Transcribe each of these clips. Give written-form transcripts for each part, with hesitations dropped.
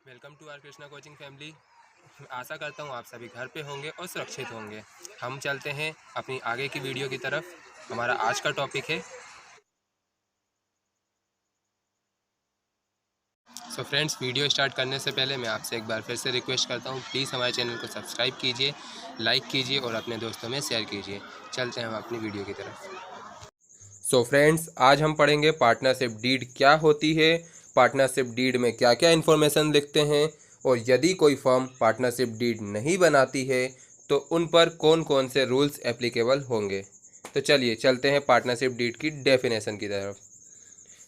Welcome to R Krishna coaching family. आशा करता हूँ आप सभी घर पे होंगे और सुरक्षित होंगे। हम चलते हैं अपनी आगे की वीडियो की तरफ। हमारा आज का टॉपिक है फ्रेंड्स, वीडियो स्टार्ट करने से पहले मैं आपसे एक बार फिर से रिक्वेस्ट करता हूँ, प्लीज़ हमारे चैनल को सब्सक्राइब कीजिए, लाइक कीजिए और अपने दोस्तों में शेयर कीजिए। चलते हैं हम अपनी वीडियो की तरफ। फ्रेंड्स, आज हम पढ़ेंगे पार्टनरशिप डीड क्या होती है, पार्टनरशिप डीड में क्या क्या इन्फॉर्मेशन लिखते हैं और यदि कोई फर्म पार्टनरशिप डीड नहीं बनाती है तो उन पर कौन कौन से रूल्स एप्लीकेबल होंगे। तो चलिए चलते हैं पार्टनरशिप डीड की डेफिनेशन की तरफ।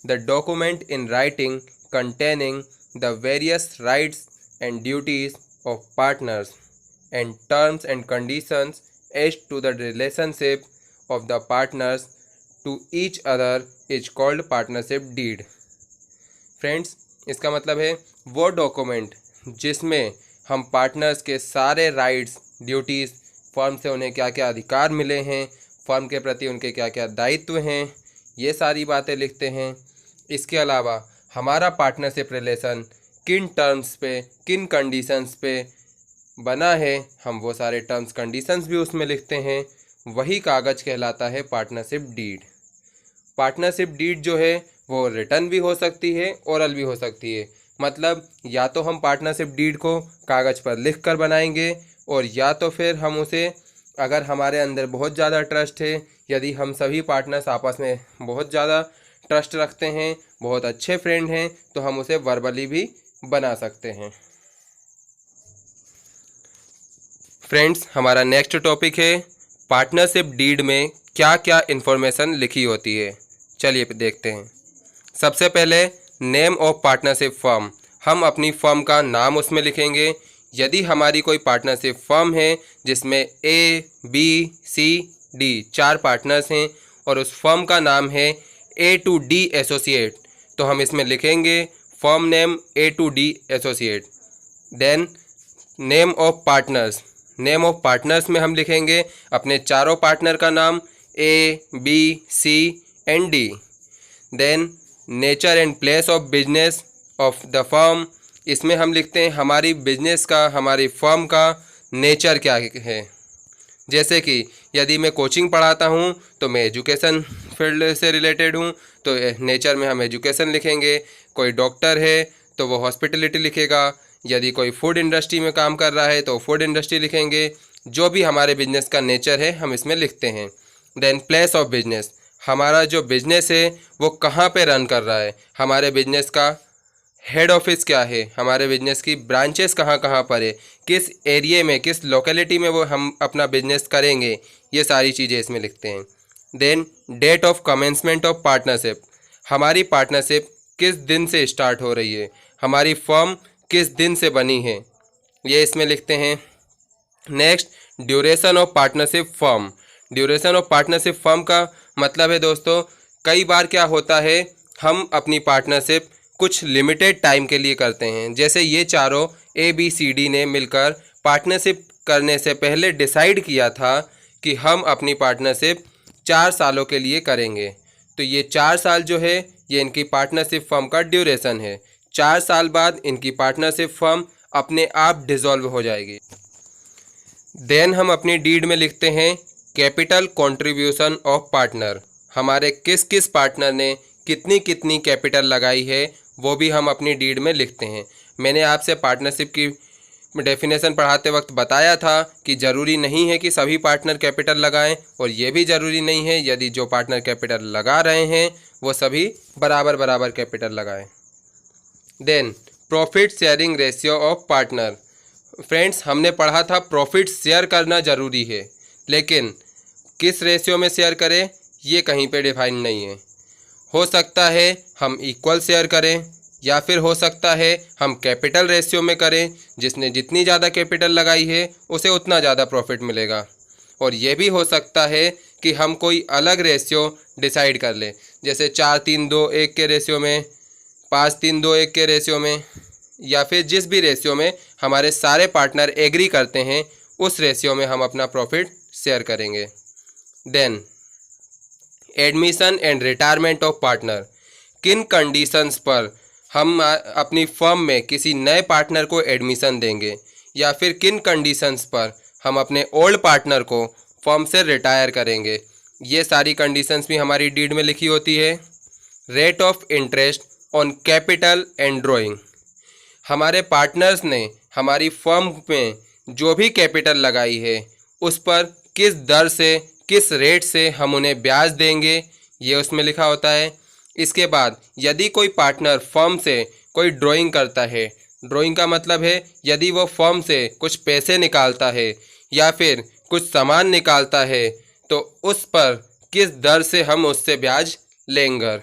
The document in writing containing the various rights and duties of partners and terms and conditions as to the relationship of the partners to each other is called partnership deed। Friends, इसका मतलब है वो document जिसमें हम partners के सारे rights, duties, firm से उन्हें क्या क्या अधिकार मिले हैं, फर्म के प्रति उनके क्या क्या दायित्व हैं, ये सारी बातें लिखते हैं। इसके अलावा हमारा पार्टनरशिप रिलेशन किन टर्म्स पे, किन कंडीशंस पे बना है, हम वो सारे टर्म्स कंडीशंस भी उसमें लिखते हैं। वही कागज़ कहलाता है पार्टनरशिप डीड। पार्टनरशिप डीड जो है वो रिटन भी हो सकती है, ओरल भी हो सकती है। मतलब या तो हम पार्टनरशिप डीड को कागज़ पर लिख कर बनाएंगे और या तो फिर हम उसे, अगर हमारे अंदर बहुत ज़्यादा ट्रस्ट है, यदि हम सभी पार्टनर्स आपस में बहुत ज़्यादा ट्रस्ट रखते हैं, बहुत अच्छे फ्रेंड हैं, तो हम उसे वर्बली भी बना सकते हैं। फ्रेंड्स, हमारा नेक्स्ट टॉपिक है पार्टनरशिप डीड में क्या क्या इन्फॉर्मेशन लिखी होती है। चलिए देखते हैं। सबसे पहले नेम ऑफ पार्टनरशिप फर्म, हम अपनी फर्म का नाम उसमें लिखेंगे। यदि हमारी कोई पार्टनरशिप फर्म है जिसमें A, B, C, D 4 partners हैं और उस फर्म का नाम है A to D एसोसिएट, तो हम इसमें लिखेंगे firm name A to D associate. Then name of partners, name of partners में हम लिखेंगे अपने चारों पार्टनर का नाम A, B, C and D। Then nature and place of business of the firm, इसमें हम लिखते हैं हमारी बिजनेस का, हमारी फर्म का नेचर क्या है। जैसे कि यदि मैं कोचिंग पढ़ाता हूँ तो मैं एजुकेशन फील्ड से रिलेटेड हूँ, तो नेचर में हम एजुकेशन लिखेंगे। कोई डॉक्टर है तो वो हॉस्पिटलिटी लिखेगा। यदि कोई फूड इंडस्ट्री में काम कर रहा है तो फूड इंडस्ट्री लिखेंगे। जो भी हमारे बिजनेस का नेचर है हम इसमें लिखते हैं। देन प्लेस ऑफ बिजनेस, हमारा जो बिजनेस है वो कहाँ पे रन कर रहा है, हमारे बिजनेस का हेड ऑफिस क्या है, हमारे बिजनेस की ब्रांचेस कहाँ कहाँ पर है, किस एरिया में, किस लोकेलिटी में वो हम अपना बिजनेस करेंगे, ये सारी चीज़ें इसमें लिखते हैं। Then date of commencement of partnership, हमारी पार्टनरशिप किस दिन से स्टार्ट हो रही है, हमारी फर्म किस दिन से बनी है, ये इसमें लिखते हैं। Next duration of partnership firm, duration of partnership firm का मतलब है दोस्तों, कई बार क्या होता है हम अपनी पार्टनरशिप कुछ लिमिटेड टाइम के लिए करते हैं। जैसे ये चारों ABCD ने मिलकर पार्टनरशिप करने से पहले डिसाइड किया था कि हम अपनी पार्टनरशिप 4 सालों के लिए करेंगे, तो ये 4 साल जो है ये इनकी पार्टनरशिप फर्म का ड्यूरेशन है। 4 साल बाद इनकी पार्टनरशिप फर्म अपने आप डिसॉल्व हो जाएगी। देन हम अपनी डीड में लिखते हैं कैपिटल कंट्रीब्यूशन ऑफ पार्टनर, हमारे किस किस पार्टनर ने कितनी कितनी कैपिटल लगाई है वो भी हम अपनी डीड में लिखते हैं। मैंने आपसे पार्टनरशिप की डेफिनेशन पढ़ाते वक्त बताया था कि ज़रूरी नहीं है कि सभी पार्टनर कैपिटल लगाएं और ये भी ज़रूरी नहीं है यदि जो पार्टनर कैपिटल लगा रहे हैं वो सभी बराबर बराबर कैपिटल लगाएं। Then profit sharing ratio of partner, friends हमने पढ़ा था प्रॉफिट शेयर करना ज़रूरी है, लेकिन किस रेशियो में शेयर करें ये कहीं पे डिफाइन नहीं है। हो सकता है हम इक्वल शेयर करें या फिर हो सकता है हम कैपिटल रेशियो में करें, जिसने जितनी ज़्यादा कैपिटल लगाई है उसे उतना ज़्यादा प्रॉफिट मिलेगा। और ये भी हो सकता है कि हम कोई अलग रेशियो डिसाइड कर लें, जैसे 4-3-2-1 के रेशियो में, 5-3-2-1 के रेशियो में, या फिर जिस भी रेशियो में हमारे सारे पार्टनर एग्री करते हैं उस रेशियो में हम अपना प्रॉफिट शेयर करेंगे। Then admission and retirement of partner, किन कंडीशंस पर हम अपनी फर्म में किसी नए पार्टनर को एडमिशन देंगे, या फिर किन कंडीशंस पर हम अपने ओल्ड पार्टनर को फर्म से रिटायर करेंगे, ये सारी कंडीशंस भी हमारी डीड में लिखी होती है। Rate of interest on capital and drawing, हमारे पार्टनर्स ने हमारी फर्म में जो भी कैपिटल लगाई है उस पर किस दर से, किस रेट से हम उन्हें ब्याज देंगे, ये उसमें लिखा होता है। इसके बाद यदि कोई पार्टनर फर्म से कोई ड्राइंग करता है, ड्राइंग का मतलब है यदि वो फर्म से कुछ पैसे निकालता है या फिर कुछ सामान निकालता है, तो उस पर किस दर से हम उससे ब्याज लेंगे।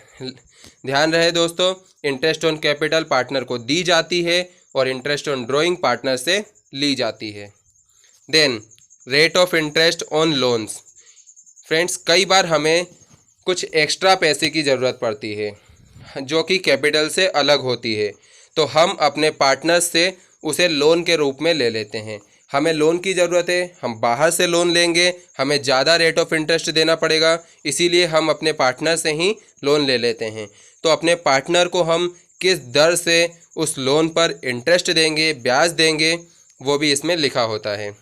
ध्यान रहे दोस्तों, इंटरेस्ट ऑन कैपिटल पार्टनर को दी जाती है और इंटरेस्ट ऑन ड्राइंग पार्टनर से ली जाती है। Then rate of interest on loans. Friends, कई बार हमें कुछ एक्स्ट्रा पैसे की ज़रूरत पड़ती है जो कि कैपिटल से अलग होती है, तो हम अपने पार्टनर्स से उसे लोन के रूप में ले लेते हैं। हमें लोन की ज़रूरत है, हम बाहर से लोन लेंगे, हमें ज़्यादा रेट ऑफ इंटरेस्ट देना पड़ेगा, इसीलिए हम अपने पार्टनर से ही लोन ले लेते हैं। तो अपने पार्टनर को हम किस दर से उस लोन पर इंटरेस्ट देंगे, ब्याज देंगे, वो भी इसमें लिखा होता है।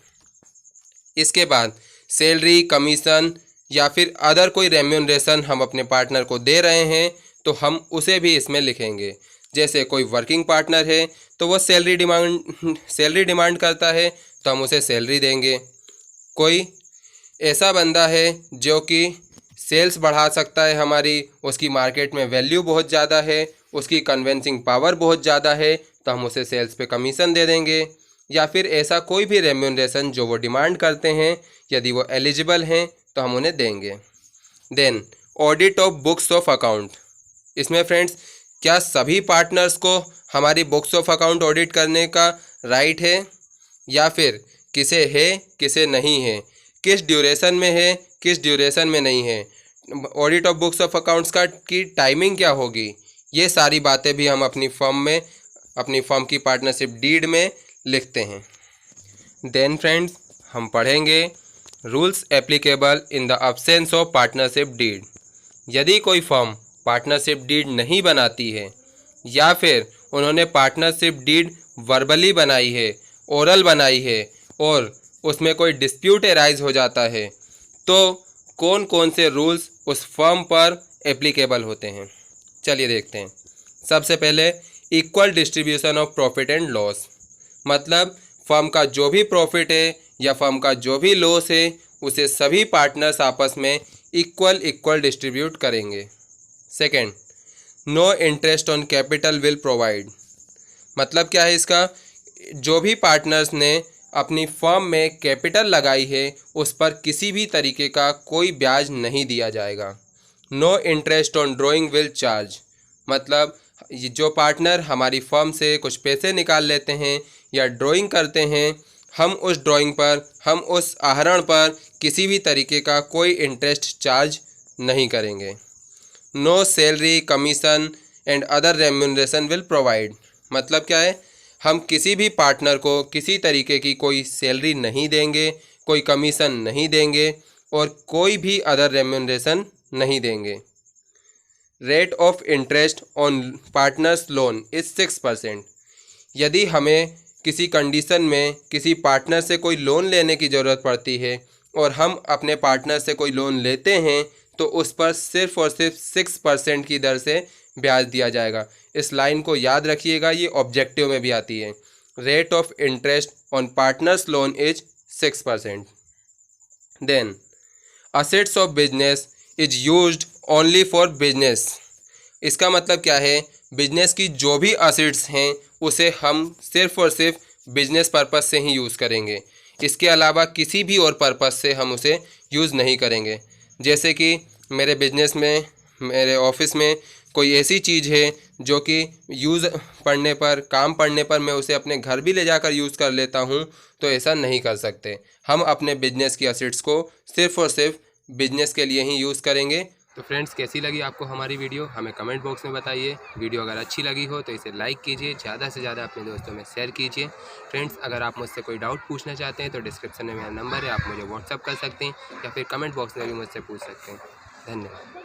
इसके बाद सैलरी, कमीशन या फिर अदर कोई रेम्यूनरेशन हम अपने पार्टनर को दे रहे हैं तो हम उसे भी इसमें लिखेंगे। जैसे कोई वर्किंग पार्टनर है तो वो सैलरी डिमांड करता है तो हम उसे सैलरी देंगे। कोई ऐसा बंदा है जो कि सेल्स बढ़ा सकता है हमारी, उसकी मार्केट में वैल्यू बहुत ज़्यादा है, उसकी कन्विंसिंग पावर बहुत ज़्यादा है, तो हम उसे सेल्स पे कमीशन दे देंगे। या फिर ऐसा कोई भी रेम्यूनरेशन जो वो डिमांड करते हैं, यदि वो एलिजिबल हैं तो हम उन्हें देंगे। Then audit of books of account. इसमें फ्रेंड्स, क्या सभी पार्टनर्स को हमारी बुक्स ऑफ अकाउंट ऑडिट करने का राइट है, या फिर किसे है किसे नहीं है, किस ड्यूरेशन में है किस ड्यूरेशन में नहीं है, audit of books of accounts की टाइमिंग क्या होगी, ये सारी बातें भी हम अपनी फर्म की पार्टनरशिप डीड में लिखते हैं। देन फ्रेंड्स, हम पढ़ेंगे rules applicable in the absence of partnership deed. यदि कोई फर्म पार्टनरशिप डीड नहीं बनाती है या फिर उन्होंने पार्टनरशिप डीड वर्बली बनाई है, ओरल बनाई है, और उसमें कोई डिस्प्यूट अराइज हो जाता है, तो कौन कौन से रूल्स उस फर्म पर एप्लीकेबल होते हैं, चलिए देखते हैं। सबसे पहले equal distribution of profit and loss, मतलब फर्म का जो भी प्रॉफिट है या फर्म का जो भी लॉस है उसे सभी पार्टनर्स आपस में इक्वल डिस्ट्रीब्यूट करेंगे। Second, no interest on capital will provide, मतलब क्या है इसका, जो भी पार्टनर्स ने अपनी फर्म में कैपिटल लगाई है उस पर किसी भी तरीके का कोई ब्याज नहीं दिया जाएगा। No interest on drawing will charge, मतलब जो पार्टनर हमारी फर्म से कुछ पैसे निकाल लेते हैं या ड्राइंग करते हैं, हम उस ड्राइंग पर, हम उस आहरण पर किसी भी तरीके का कोई इंटरेस्ट चार्ज नहीं करेंगे। No salary, commission and other remuneration will provide, मतलब क्या है, हम किसी भी पार्टनर को किसी तरीके की कोई सैलरी नहीं देंगे, कोई कमीशन नहीं देंगे और कोई भी अदर रेम्यूनरेशन नहीं देंगे। Rate of interest on partners loan is 6%। यदि हमें किसी कंडीशन में किसी पार्टनर से कोई लोन लेने की ज़रूरत पड़ती है और हम अपने पार्टनर से कोई लोन लेते हैं तो उस पर सिर्फ और सिर्फ 6% की दर से ब्याज दिया जाएगा। इस लाइन को याद रखिएगा, ये ऑब्जेक्टिव में भी आती है। Rate of interest on partners loan is 6%। Then assets of business is used only for business, इसका मतलब क्या है, बिजनेस की जो भी असेट्स हैं उसे हम सिर्फ और सिर्फ बिजनेस पर्पस से ही यूज़ करेंगे, इसके अलावा किसी भी और पर्पस से हम उसे यूज़ नहीं करेंगे। जैसे कि मेरे बिजनेस में, मेरे ऑफिस में कोई ऐसी चीज़ है जो कि यूज़ पड़ने पर, काम पड़ने पर मैं उसे अपने घर भी ले जाकर यूज़ कर लेता हूँ, तो ऐसा नहीं कर सकते। हम अपने बिजनेस की असेट्स को सिर्फ और सिर्फ बिजनेस के लिए ही यूज़ करेंगे। तो फ्रेंड्स, कैसी लगी आपको हमारी वीडियो, हमें कमेंट बॉक्स में बताइए। वीडियो अगर अच्छी लगी हो तो इसे लाइक कीजिए, ज़्यादा से ज़्यादा अपने दोस्तों में शेयर कीजिए। फ्रेंड्स, अगर आप मुझसे कोई डाउट पूछना चाहते हैं तो डिस्क्रिप्शन में मेरा नंबर है, आप मुझे व्हाट्सअप कर सकते हैं या फिर कमेंट बॉक्स में भी मुझसे पूछ सकते हैं। धन्यवाद।